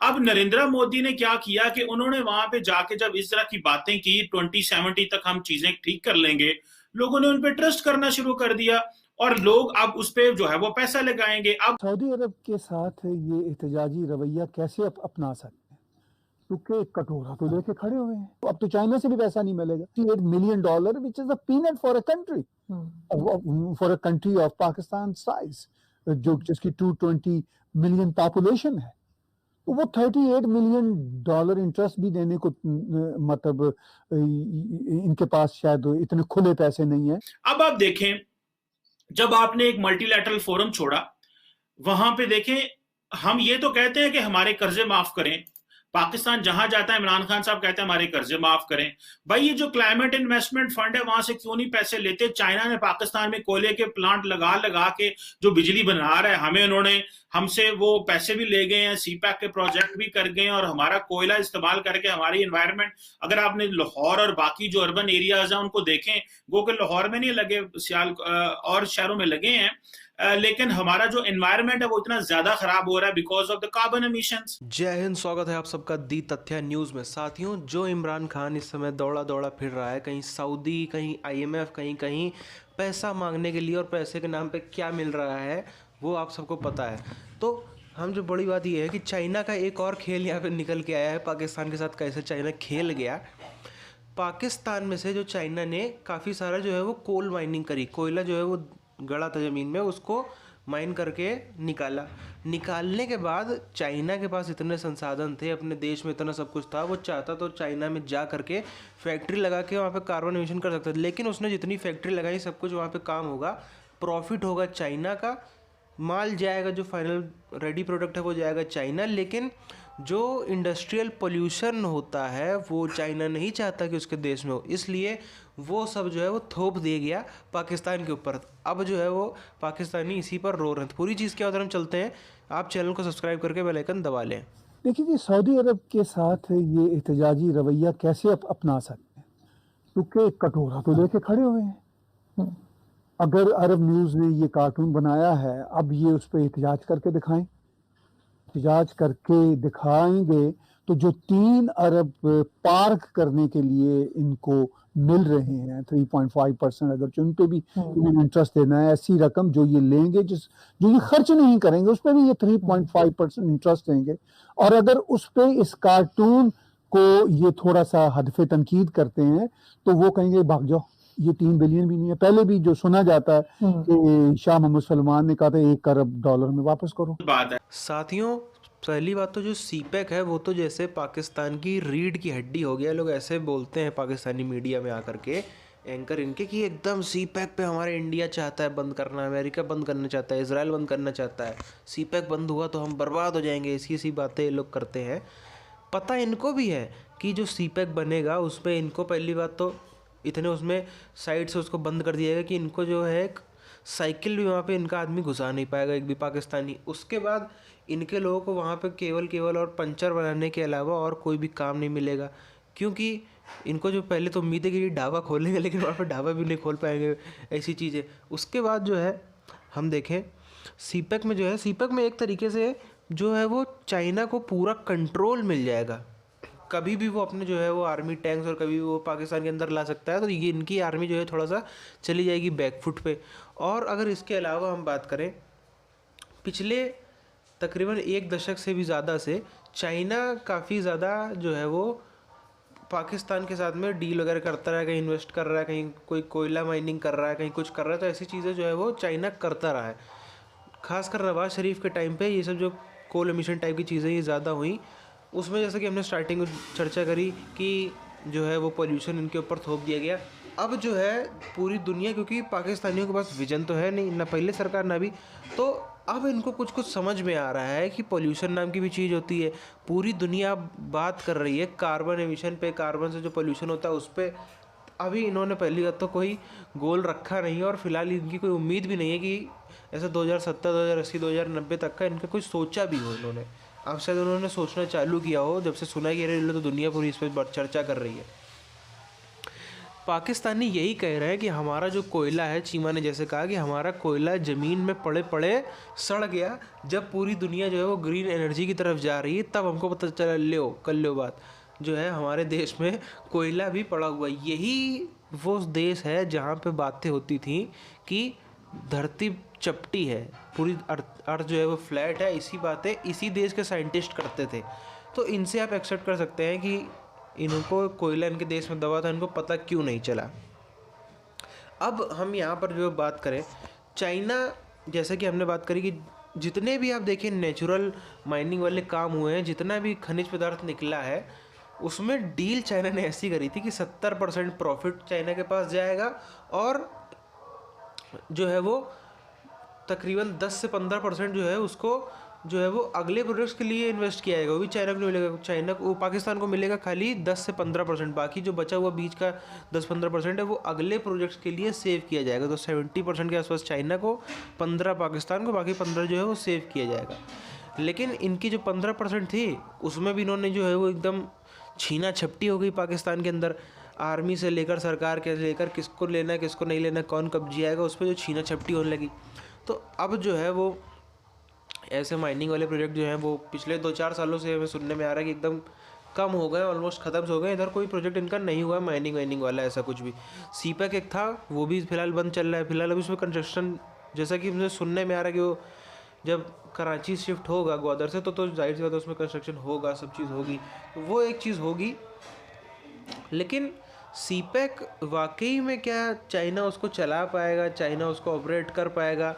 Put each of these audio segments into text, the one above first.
अब नरेंद्र मोदी ने क्या किया कि उन्होंने वहां पे जाके जब इस तरह की बातें की 2070 तक हम चीजें ठीक कर लेंगे, लोगों ने उन पे ट्रस्ट करना शुरू कर दिया और लोग अब उस पे जो है वो पैसा लगाएंगे। अब सऊदी अरब के साथ ये एहतजाजी रवैया कैसे अपना सकते हैं, क्योंकि कटोरा तो लेके खड़े हुए हैं। तो अब तो चाइना से भी पैसा नहीं मिलेगा। $8 million which is a peanut for a country, for a country of Pakistan size, जो जिसकी 220 मिलियन पॉपुलेशन है। तो वो $38 million इंटरेस्ट भी देने को मतलब इनके पास शायद इतने खुले पैसे नहीं है। अब आप देखें, जब आपने एक मल्टीलैटरल फोरम छोड़ा, वहां पे देखें, हम ये तो कहते हैं कि हमारे कर्जे माफ करें, पाकिस्तान जहां जाता है इमरान खान साहब कहते हैं हमारे कर्जे माफ करें। भाई ये जो क्लाइमेट इन्वेस्टमेंट फंड है वहां से क्यों नहीं पैसे लेते? चाइना ने पाकिस्तान में कोयले के प्लांट लगा लगा के जो बिजली बना रहा है, हमें उन्होंने हमसे वो पैसे भी ले गए हैं, सीपैक के प्रोजेक्ट भी कर गए हैं, और हमारा कोयला इस्तेमाल करके हमारी इन्वायरमेंट, अगर आपने लाहौर और बाकी जो अर्बन एरियाज हैं उनको देखें, वो कि लाहौर में नहीं लगे, सियाल और शहरों में लगे हैं, लेकिन हमारा जो एनवायरनमेंट है वो इतना ज्यादा खराब हो रहा है because of the carbon emissions. जय हिंद, स्वागत है आप सबका दी तथ्य न्यूज़ में। साथियों, जो इमरान खान इस समय दौड़ा दौड़ा फिर रहा है, कहीं सऊदी, कहीं आईएमएफ, कहीं कहीं पैसा मांगने के लिए, और पैसे के नाम पे क्या मिल रहा है वो आप सबको पता है। तो हम जो बड़ी बात ये है कि चाइना का एक और खेल यहाँ पे निकल के आया है पाकिस्तान के साथ। कैसे चाइना खेल गया पाकिस्तान में से, जो चाइना ने काफ़ी सारा जो है वो कोल माइनिंग करी, कोयला जो है वो गड़ा था ज़मीन में, उसको माइन करके निकालने के बाद चाइना के पास इतने संसाधन थे, अपने देश में इतना सब कुछ था, वो चाहता तो चाइना में जा करके फैक्ट्री लगा के वहाँ पे कार्बन एमिशन कर सकता था। लेकिन उसने जितनी फैक्ट्री लगाई, सब कुछ वहाँ पे काम होगा, प्रॉफिट होगा चाइना का, माल जाएगा, जो फाइनल रेडी प्रोडक्ट है वो जाएगा चाइना। लेकिन जो इंडस्ट्रियल पोल्यूशन होता है वो चाइना नहीं चाहता कि उसके देश में हो, इसलिए वो सब जो है वो थोप दिया गया पाकिस्तान के ऊपर। अब जो है वो पाकिस्तानी इसी पर रो रहे हैं। पूरी चीज़ क्या उधर हम चलते हैं, आप चैनल को सब्सक्राइब करके बेल आइकन दबा लें। देखिए जी, सऊदी अरब के साथ ये एहतजाजी रवैया कैसे अपना सकते हैं, क्योंकि कटोरा तो लेके खड़े हुए हैं। अगर अरब न्यूज़ ने ये कार्टून बनाया है, अब ये उस पर एहतजाज करके दिखाएं, एहतजाज करके दिखाएंगे तो जो 3 अरब पार्क करने के लिए इनको मिल रहे हैं 3.5%, अगर उन पे भी इंटरेस्ट देना है, ऐसी रकम जो ये लेंगे, जो ये खर्च नहीं करेंगे, उस पर भी ये 3.5% इंटरेस्ट देंगे। और अगर उस पे इस कार्टून को ये थोड़ा सा हदफे तनकीद करते हैं तो वो कहेंगे भाग जाओ, ये 3 बिलियन भी नहीं है। पहले भी जो सुना जाता है कि शाह मोहम्मद सलमान ने कहा था $1 अरब में वापस करो। बात है साथियों, पहली बात तो जो सीपैक है वो तो जैसे पाकिस्तान की रीढ़ की हड्डी हो गया। लोग ऐसे बोलते हैं पाकिस्तानी मीडिया में आकर के, एंकर इनके, कि एकदम सीपैक पे हमारे इंडिया चाहता है बंद करना, अमेरिका बंद करना चाहता है, इजराइल बंद करना चाहता है, सीपैक बंद हुआ तो हम बर्बाद हो जाएंगे। ऐसी बातें लोग करते हैं। पता इनको भी है कि जो सीपैक बनेगा उसमें इनको पहली बात तो इतने उसमें साइड से उसको बंद कर दिया जाएगा कि इनको जो है एक साइकिल भी वहाँ पे इनका आदमी घुसा नहीं पाएगा, एक भी पाकिस्तानी। उसके बाद इनके लोगों को वहाँ पे केवल और पंचर बनाने के अलावा और कोई भी काम नहीं मिलेगा, क्योंकि इनको जो पहले तो उम्मीद है कि ये ढाबा खोलेंगे, लेकिन वहाँ पे ढाबा भी नहीं खोल पाएंगे, ऐसी चीज़ें। उसके बाद जो है हम देखें सीपैक में, जो है सीपैक में एक तरीके से जो है वो चाइना को पूरा कंट्रोल मिल जाएगा। कभी भी वो अपने जो है वो आर्मी टैंक्स और कभी भी वो पाकिस्तान के अंदर ला सकता है, तो ये इनकी आर्मी जो है थोड़ा सा चली जाएगी बैकफुट पे। और अगर इसके अलावा हम बात करें, पिछले तकरीबन 1 दशक से भी ज़्यादा से चाइना काफ़ी ज़्यादा जो है वो पाकिस्तान के साथ में डील वगैरह करता रहा है, कहीं इन्वेस्ट कर रहा है, कहीं कोई कोयला माइनिंग कर रहा है, कहीं कुछ कर रहा है। तो ऐसी चीज़ें जो है वो चाइना करता रहा है। खासकर नवाज शरीफ के टाइम पे ये सब जो कोल एमिशन टाइप की चीज़ें ये ज़्यादा हुई, उसमें जैसे कि हमने स्टार्टिंग में चर्चा करी कि जो है वो पोल्यूशन इनके ऊपर थोप दिया गया। अब जो है पूरी दुनिया, क्योंकि पाकिस्तानियों के पास विजन तो है नहीं, ना पहले सरकार ना भी, तो अब इनको कुछ कुछ समझ में आ रहा है कि पोल्यूशन नाम की भी चीज़ होती है। पूरी दुनिया बात कर रही है कार्बन एमिशन पे, कार्बन से जो पोल्यूशन होता है उस पर। अभी इन्होंने पहली बात तो कोई गोल रखा नहीं है, और फिलहाल इनकी कोई उम्मीद भी नहीं है कि ऐसे 2070, 2080, 2090 तक का इनका कोई सोचा भी हो इन्होंने। अब शायद उन्होंने सोचना चालू किया हो जब से सुना कि अरे तो दुनिया पूरी इस पर चर्चा कर रही है। पाकिस्तानी यही कह रहे हैं कि हमारा जो कोयला है, चीमा ने जैसे कहा कि हमारा कोयला ज़मीन में पड़े पड़े सड़ गया। जब पूरी दुनिया जो है वो ग्रीन एनर्जी की तरफ जा रही है तब हमको पता चला, लो कर लो बात, जो है हमारे देश में कोयला भी पड़ा हुआ है। यही वो देश है जहाँ पे बातें होती थी कि धरती चपटी है, पूरी अर्थ जो है वो फ्लैट है। इसी बातें इसी देश के साइंटिस्ट करते थे। तो इनसे आप एक्सेप्ट कर सकते हैं कि इनको कोयला इनके देश में दबा था, इनको पता क्यों नहीं चला। अब हम यहाँ पर जो बात करें चाइना, जैसे कि हमने बात करी कि जितने भी आप देखिए नेचुरल माइनिंग वाले काम हुए हैं, जितना भी खनिज पदार्थ निकला है, उसमें डील चाइना ने ऐसी करी थी कि 70% प्रॉफिट चाइना के पास जाएगा और जो है वो तकरीबन 10 से 15% जो है उसको जो है वो अगले प्रोजेक्ट्स के लिए इन्वेस्ट किया जाएगा। वो भी चाइना को नहीं मिलेगा, चाइना को, पाकिस्तान को मिलेगा खाली 10 से 15%। बाकी जो बचा हुआ बीच का 10-15% है वो अगले प्रोजेक्ट्स के लिए सेव किया जाएगा। तो 70% के आसपास चाइना को, 15 पाकिस्तान को, बाकी 15 जो है वो सेव किया जाएगा। लेकिन इनकी जो 15% थी उसमें भी इन्होंने जो है वो एकदम छीना झपटी हो गई पाकिस्तान के अंदर। आर्मी से लेकर सरकार के लेकर किसको लेना किसको नहीं लेना, कौन कब जिएगा, उस पर जो छीना झपटी होने लगी। तो अब जो है वो ऐसे माइनिंग वाले प्रोजेक्ट जो हैं वो पिछले 2-4 सालों से हमें सुनने में आ रहा है कि एकदम कम हो गए, ऑलमोस्ट ख़त्म हो गए। इधर कोई प्रोजेक्ट इनका नहीं हुआ माइनिंग वाला, ऐसा कुछ भी। सीपैक एक था, वो भी फिलहाल बंद चल रहा है। फिलहाल अभी उसमें कंस्ट्रक्शन, जैसा कि मुझे सुनने में आ रहा है कि वो जब कराची शिफ्ट होगा ग्वादर से तो जाहिर सी बात है उसमें कंस्ट्रक्शन होगा, सब चीज़ होगी, तो वो एक चीज़ होगी। लेकिन सीपैक वाकई में क्या चाइना उसको चला पाएगा, चाइना उसको ऑपरेट कर पाएगा,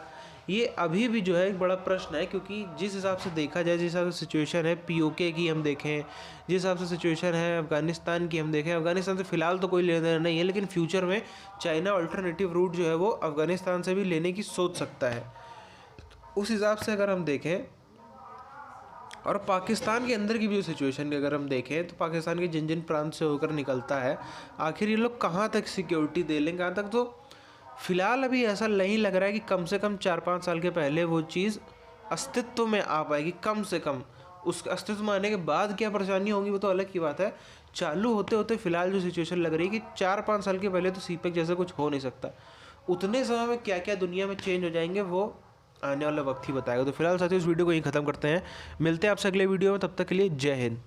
ये अभी भी जो है एक बड़ा प्रश्न है। क्योंकि जिस हिसाब से देखा जाए, जिस हिसाब से सिचुएशन है पीओके की हम देखें, जिस हिसाब से सिचुएशन है अफ़गानिस्तान की हम देखें, अफ़गानिस्तान से फ़िलहाल तो कोई लेना देना नहीं है, लेकिन फ्यूचर में चाइना अल्टरनेटिव रूट जो है वो अफ़गानिस्तान से भी लेने की सोच सकता है। उस हिसाब से अगर हम देखें, और पाकिस्तान के अंदर की भी जो सिचुएशन की अगर हम देखें, तो पाकिस्तान के जिन जिन प्रांत से होकर निकलता है, आखिर ये लोग कहाँ तक सिक्योरिटी दे लेंगे, कहाँ तक। तो फिलहाल अभी ऐसा नहीं लग रहा है कि कम से कम 4-5 साल के पहले वो चीज़ अस्तित्व में आ पाएगी। कम से कम उस अस्तित्व में आने के बाद क्या परेशानी होगी वो तो अलग की बात है। चालू होते होते फिलहाल जो सिचुएशन लग रही है कि 4-5 साल के पहले तो सीपैक जैसा कुछ हो नहीं सकता। उतने समय में क्या क्या दुनिया में चेंज हो जाएंगे वो आने वाला वक्त ही बताएगा। तो फिलहाल साथियों इस वीडियो को यहीं ख़त्म करते हैं, मिलते हैं आपसे अगले वीडियो में, तब तक के लिए जय हिंद।